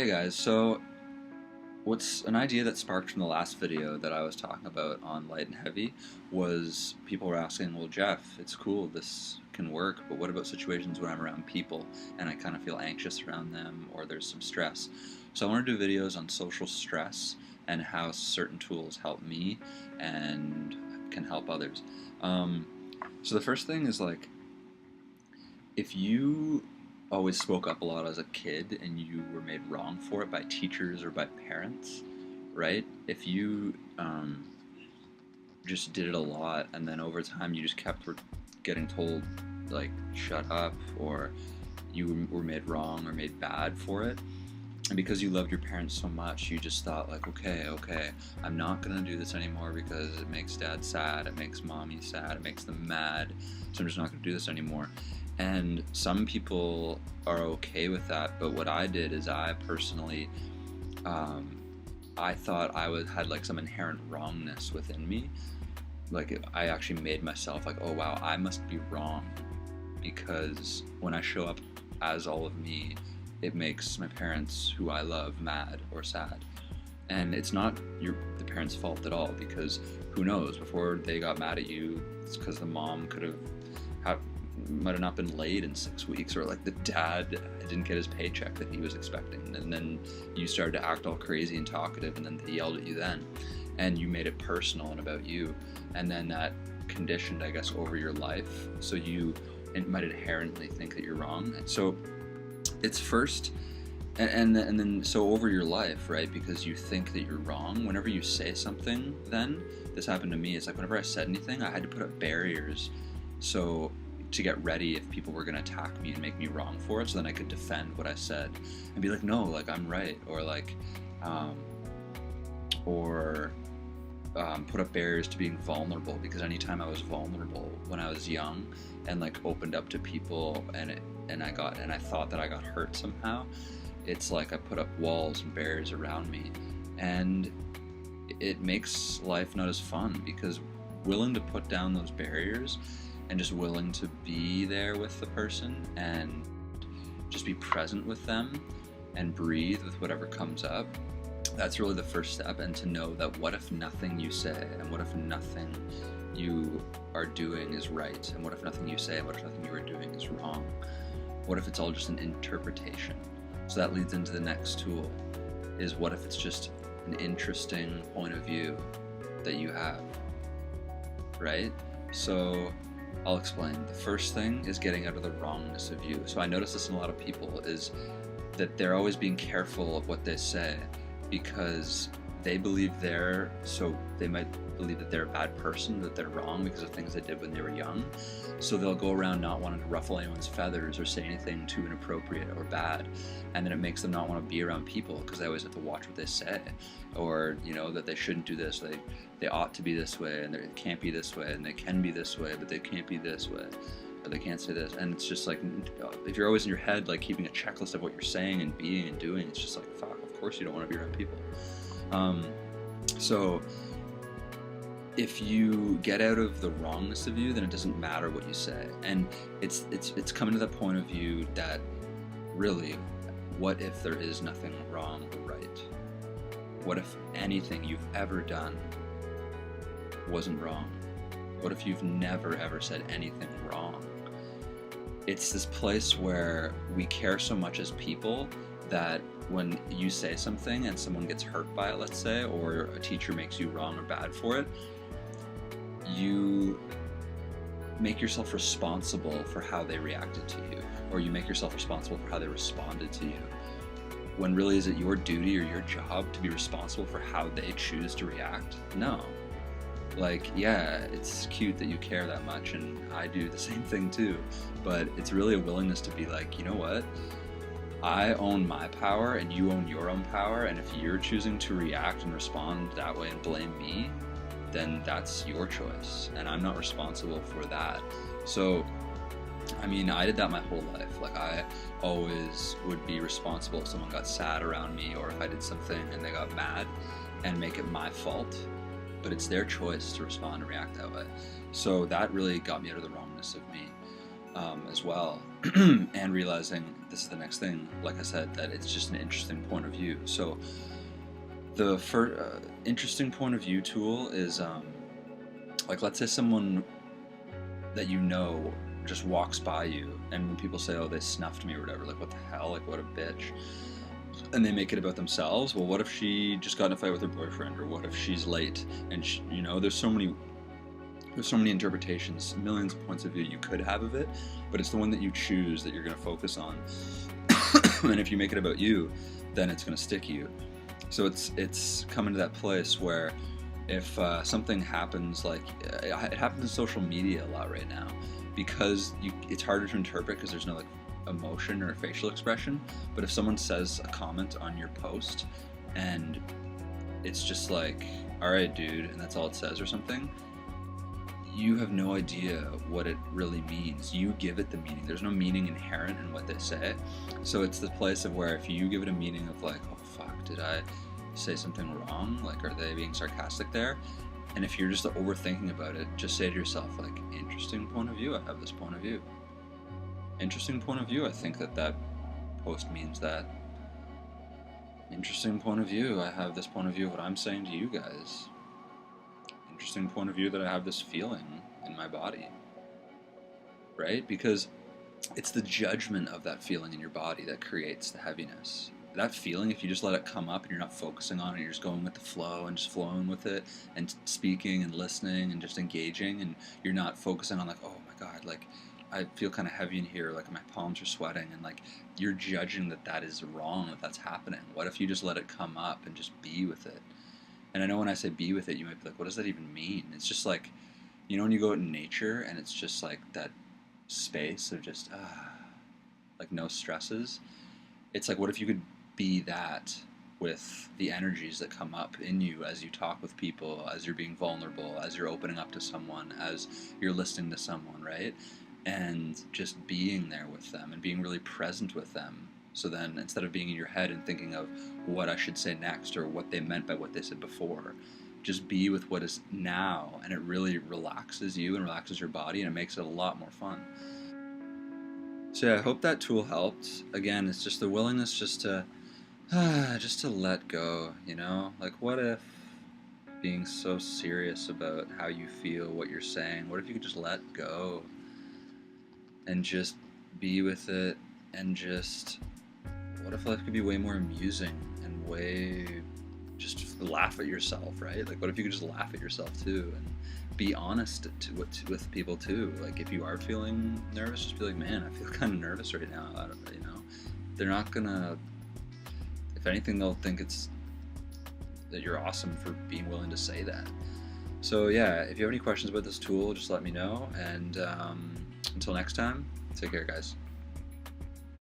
Hey guys, so what's an idea that sparked from the last video that I was talking about on light and heavy was people were asking, well, Jeff, it's cool, this can work, but what about situations when I'm around people and I kind of feel anxious around them or there's some stress? So I want to do videos on social stress and how certain tools help me and can help others. So the first thing is like, if you always spoke up a lot as a kid and you were made wrong for it by teachers or by parents, right? If you just did it a lot and then over time you just kept getting told like shut up, or you were made wrong or made bad for it, and because you loved your parents so much you just thought like, okay, I'm not gonna do this anymore because it makes dad sad, it makes mommy sad, it makes them mad, so I'm just not gonna do this anymore. And some people are okay with that, but what I did is I personally, I thought had like some inherent wrongness within me. Like I actually made myself like, oh wow, I must be wrong, because when I show up as all of me, it makes my parents, who I love, mad or sad. And it's not the parents' fault at all, because who knows, before they got mad at you, it's because the mom might have not been laid in 6 weeks, or like the dad didn't get his paycheck that he was expecting, and then you started to act all crazy and talkative, and then they yelled at you then, and you made it personal and about you, and then that conditioned, I guess, over your life, so you might inherently think that you're wrong. And so it's first, and then so over your life, right, because you think that you're wrong, whenever you say something, then this happened to me, it's like whenever I said anything, I had to put up barriers so to get ready if people were going to attack me and make me wrong for it, so then I could defend what I said and be like, no, like I'm right, or like put up barriers to being vulnerable, because anytime I was vulnerable when I was young and like opened up to people and I thought that I got hurt somehow, it's like I put up walls and barriers around me, and it makes life not as fun, because willing to put down those barriers and just willing to be there with the person and just be present with them and breathe with whatever comes up, that's really the first step. And to know that what if nothing you say and what if nothing you are doing is right, and what if nothing you say and what if nothing you are doing is wrong? What if it's all just an interpretation? So that leads into the next tool, is what if it's just an interesting point of view that you have, right? So I'll explain. The first thing is getting out of the wrongness of you. So I notice this in a lot of people, is that they're always being careful of what they say, because they might believe that they're a bad person, that they're wrong because of things they did when they were young. So they'll go around not wanting to ruffle anyone's feathers or say anything too inappropriate or bad, and then it makes them not want to be around people because they always have to watch what they say, or that they shouldn't do this, they ought to be this way, and they can't be this way, and they can be this way, but they can't be this way, or they can't say this. And it's just like, if you're always in your head like keeping a checklist of what you're saying and being and doing, it's just like, fuck, of course you don't want to be around people. So if you get out of the wrongness of you, then it doesn't matter what you say. And it's coming to that point of view that really, what if there is nothing wrong or right? What if anything you've ever done wasn't wrong? What if you've never ever said anything wrong? It's this place where we care so much as people that when you say something and someone gets hurt by it, let's say, or a teacher makes you wrong or bad for it, you make yourself responsible for how they reacted to you, or you make yourself responsible for how they responded to you, when really is it your duty or your job to be responsible for how they choose to react? No. Like, yeah, it's cute that you care that much, and I do the same thing too, but it's really a willingness to be like, you know what? I own my power and you own your own power, and if you're choosing to react and respond that way and blame me, then that's your choice, and I'm not responsible for that. So, I mean, I did that my whole life. Like, I always would be responsible if someone got sad around me, or if I did something and they got mad, and make it my fault. But it's their choice to respond and react that way. So that really got me out of the wrongness of me as well. and realizing this is the next thing, like I said, that it's just an interesting point of view. So the first interesting point of view tool is like, let's say someone that you know just walks by you, and when people say, oh, they snuffed me or whatever, like, what the hell, like, what a bitch, and they make it about themselves. Well, what if she just got in a fight with her boyfriend, or what if she's late, and she, you know, there's so many interpretations, millions of points of view you could have of it, but it's the one that you choose that you're going to focus on. And if you make it about you, then it's going to stick you. So it's coming to that place where if something happens, like it happens in social media a lot right now, because it's harder to interpret because there's no like emotion or facial expression. But if someone says a comment on your post and it's just like, all right, dude, and that's all it says or something, you have no idea what it really means. You give it the meaning. There's no meaning inherent in what they say. So it's the place of where if you give it a meaning of like, oh fuck, did I say something wrong? Like, are they being sarcastic there? And if you're just overthinking about it, just say to yourself, like, interesting point of view, I have this point of view. Interesting point of view, I think that post means that. Interesting point of view, I have this point of view of what I'm saying to you guys. Interesting point of view that I have this feeling in my body. Right? Because it's the judgment of that feeling in your body that creates the heaviness. That feeling, if you just let it come up and you're not focusing on it, you're just going with the flow and just flowing with it and speaking and listening and just engaging, and you're not focusing on like, oh my god, like I feel kind of heavy in here, like my palms are sweating, and like you're judging that is wrong, that's happening. What if you just let it come up and just be with it? And I know when I say be with it, you might be like, what does that even mean? It's just like, you know, when you go out in nature and it's just like that space of just like no stresses. It's like, what if you could be that with the energies that come up in you as you talk with people, as you're being vulnerable, as you're opening up to someone, as you're listening to someone, right? And just being there with them and being really present with them. So then instead of being in your head and thinking of what I should say next or what they meant by what they said before, just be with what is now, and it really relaxes you and relaxes your body, and it makes it a lot more fun. So yeah, I hope that tool helped. Again, it's just the willingness just to let go, you know? Like, what if being so serious about how you feel, what you're saying, what if you could just let go and just be with it, and just, what if life could be way more amusing and way just laugh at yourself, right? Like, what if you could just laugh at yourself too and be honest with people too? Like, if you are feeling nervous, just be like, man, I feel kind of nervous right now. You know, they're not gonna, if anything, they'll think it's that you're awesome for being willing to say that. So yeah, if you have any questions about this tool, just let me know, and until next time, take care, guys.